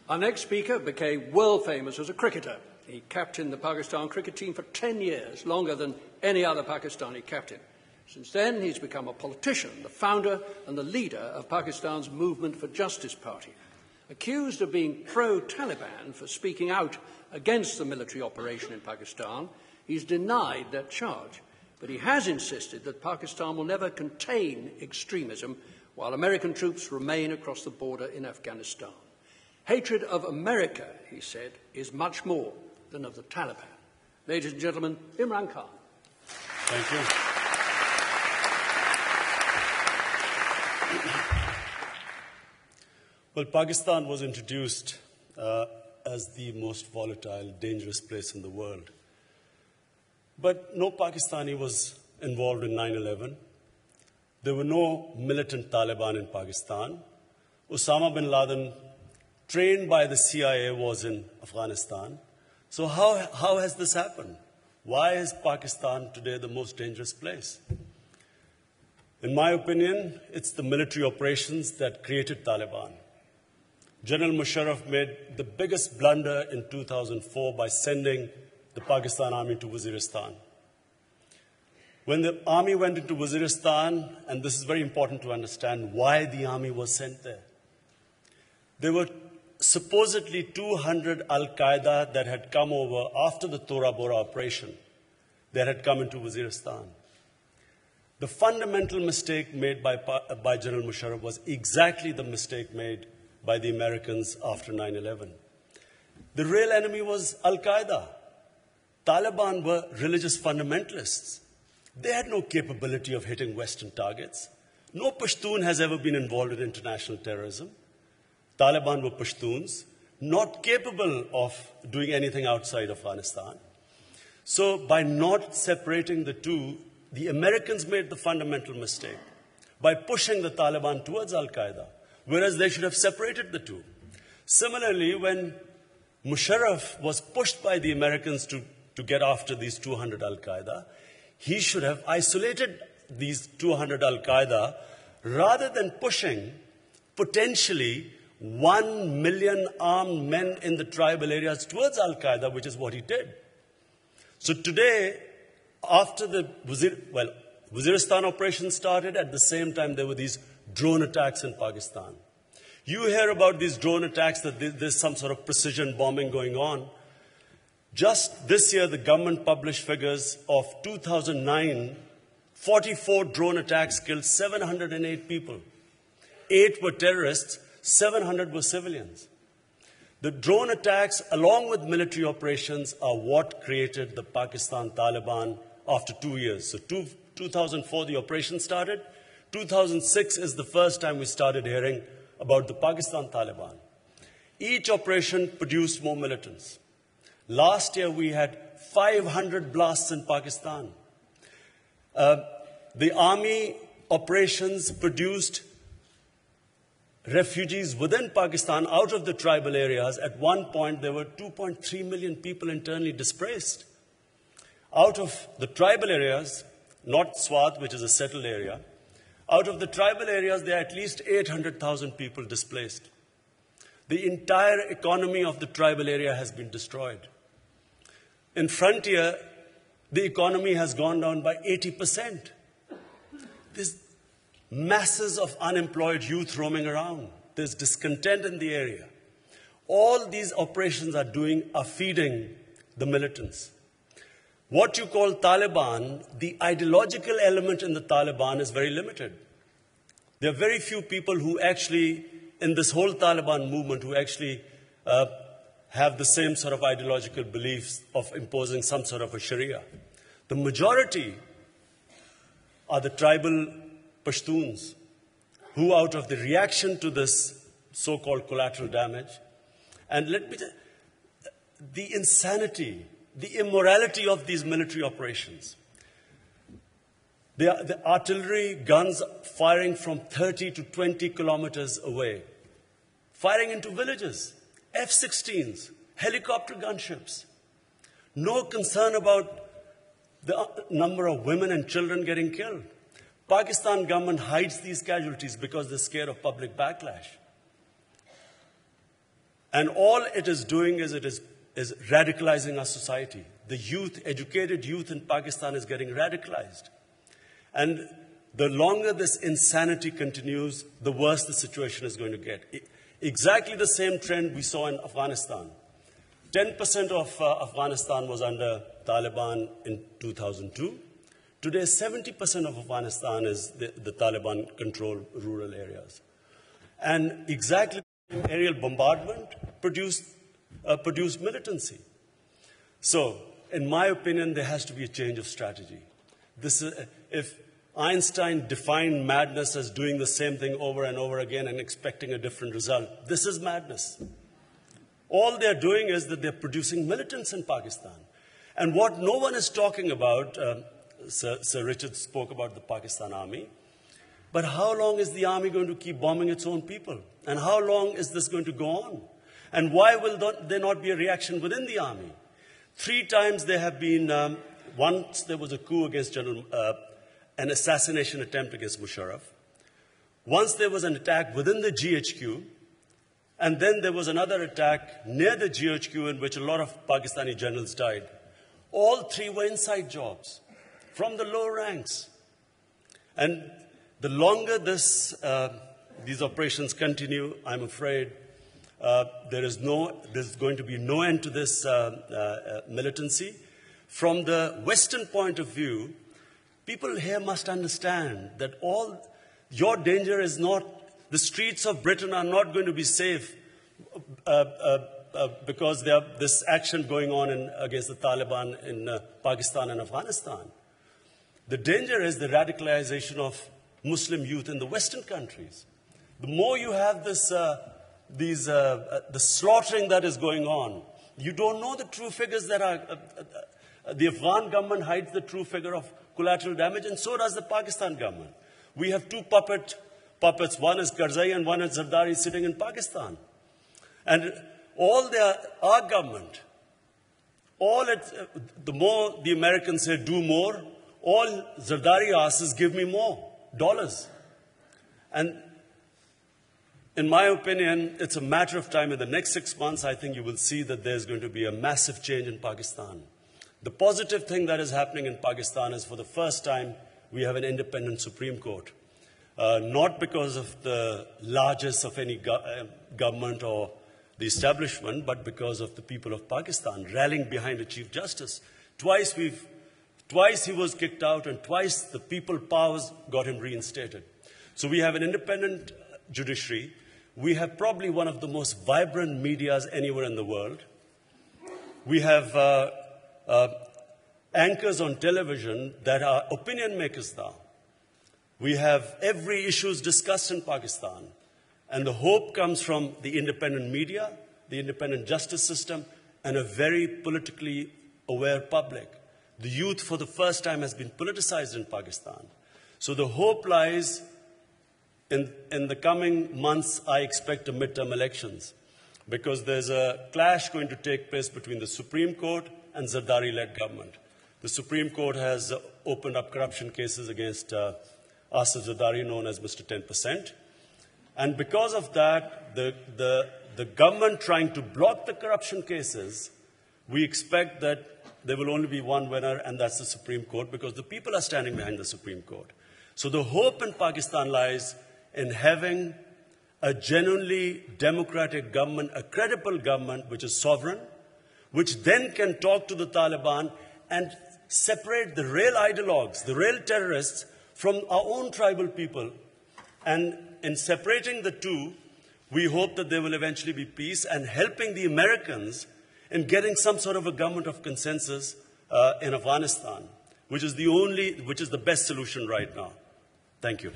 Our next speaker became world famous as a cricketer. He captained the Pakistan cricket team for 10 years, longer than any other Pakistani captain. Since then, he's become a politician, the founder and the leader of Pakistan's Movement for Justice Party. Accused of being pro-Taliban for speaking out against the military operation in Pakistan, he's denied that charge. But he has insisted that Pakistan will never contain extremism while American troops remain across the border in Afghanistan. Hatred of America, he said, is much more than of the Taliban. Ladies and gentlemen, Imran Khan. Thank you. Well, Pakistan was introduced as the most volatile, dangerous place in the world. But no Pakistani was involved in 9/11. There were no militant Taliban in Pakistan. Osama bin Laden, trained by the CIA, was in Afghanistan. So how has this happened? Why is Pakistan today the most dangerous place? In my opinion, it's the military operations that created Taliban. General Musharraf made the biggest blunder in 2004 by sending the Pakistan army to Waziristan. When the army went into Waziristan, and this is very important to understand why the army was sent there, there were supposedly 200 al-Qaeda that had come over after the Tora Bora operation that had come into Waziristan. The fundamental mistake made by General Musharraf was exactly the mistake made by the Americans after 9/11. The real enemy was al-Qaeda. Taliban were religious fundamentalists. They had no capability of hitting Western targets. No Pashtun has ever been involved in international terrorism. Taliban were Pashtuns, not capable of doing anything outside Afghanistan. So by not separating the two, the Americans made the fundamental mistake by pushing the Taliban towards al-Qaeda, whereas they should have separated the two. Similarly, when Musharraf was pushed by the Americans to get after these 200 al-Qaeda, he should have isolated these 200 al-Qaeda rather than pushing potentially 1 million armed men in the tribal areas towards al-Qaeda, which is what he did. So today, after the Waziristan operation started, at the same time there were these drone attacks in Pakistan. You hear about these drone attacks, that there's some sort of precision bombing going on. Just this year, the government published figures of 2009, 44 drone attacks killed 708 people. 8 were terrorists, 700 were civilians. The drone attacks, along with military operations, are what created the Pakistan Taliban after 2 years. So 2004, the operation started. 2006 is the first time we started hearing about the Pakistan Taliban. Each operation produced more militants. Last year, we had 500 blasts in Pakistan. The army operations produced refugees within Pakistan out of the tribal areas. At one point, there were 2.3 million people internally displaced. Out of the tribal areas, not Swat, which is a settled area, out of the tribal areas, there are at least 800,000 people displaced. The entire economy of the tribal area has been destroyed. In frontier, the economy has gone down by 80%. There's masses of unemployed youth roaming around. There's discontent in the area. All these operations are feeding the militants. What you call Taliban, the ideological element in the Taliban is very limited. There are very few people who actually, in this whole Taliban movement, who actually have the same sort of ideological beliefs of imposing some sort of a Sharia. The majority are the tribal Pashtuns, who out of the reaction to this so-called collateral damage, and let me tell you, the insanity, the immorality of these military operations. The artillery guns firing from 30 to 20 kilometers away, firing into villages, F-16s, helicopter gunships. No concern about the number of women and children getting killed. Pakistan government hides these casualties because they're scared of public backlash. And all it is doing is radicalizing our society. The youth, educated youth in Pakistan is getting radicalized. And the longer this insanity continues, the worse the situation is going to get. Exactly the same trend we saw in Afghanistan. 10% of Afghanistan was under Taliban in 2002. Today, 70% of Afghanistan is the Taliban-controlled rural areas. And exactly aerial bombardment produced militancy. So, in my opinion, there has to be a change of strategy. If Einstein defined madness as doing the same thing over and over again and expecting a different result, this is madness. All they're doing is that they're producing militants in Pakistan. And what no one is talking about, Sir Richard spoke about the Pakistan army, but how long is the army going to keep bombing its own people? And how long is this going to go on? And why will there not be a reaction within the army? 3 times there have been, once there was a coup against an assassination attempt against Musharraf. Once there was an attack within the GHQ, and then there was another attack near the GHQ in which a lot of Pakistani generals died. All 3 were inside jobs, from the low ranks. And the longer these operations continue, I'm afraid there's going to be no end to this militancy. From the Western point of view, people here must understand that your danger is not, the streets of Britain are not going to be safe because there this action going on against the Taliban in Pakistan and Afghanistan. The danger is the radicalization of Muslim youth in the Western countries. The more you have the slaughtering that is going on, you don't know the true figures that are, the Afghan government hides the true figure of collateral damage, and so does the Pakistan government. We have 2 puppets, one is Karzai and one is Zardari sitting in Pakistan. And our government, the more the Americans say do more, all Zardari asks is give me more dollars. And in my opinion, it's a matter of time. In the next 6 months, I think you will see that there's going to be a massive change in Pakistan. The positive thing that is happening in Pakistan is for the first time, we have an independent Supreme Court. Not because of the largesse of any government or the establishment, but because of the people of Pakistan rallying behind the Chief Justice. Twice he was kicked out, and twice the people powers got him reinstated. So we have an independent judiciary. We have probably one of the most vibrant medias anywhere in the world. We have anchors on television that are opinion makers now. We have every issue discussed in Pakistan. And the hope comes from the independent media, the independent justice system, and a very politically aware public. The youth, for the first time, has been politicized in Pakistan. So the hope lies in the coming months. I expect midterm elections, because there's a clash going to take place between the Supreme Court and Zardari-led government. The Supreme Court has opened up corruption cases against Asif Zardari, known as Mr. 10%. And because of that, the government trying to block the corruption cases, we expect that there will only be one winner, and that's the Supreme Court, because the people are standing behind the Supreme Court. So the hope in Pakistan lies in having a genuinely democratic government, a credible government which is sovereign, which then can talk to the Taliban and separate the real ideologues, the real terrorists, from our own tribal people. And in separating the two, we hope that there will eventually be peace, and helping the Americans in getting some sort of a government of consensus in Afghanistan, which is the best solution right now. Thank you.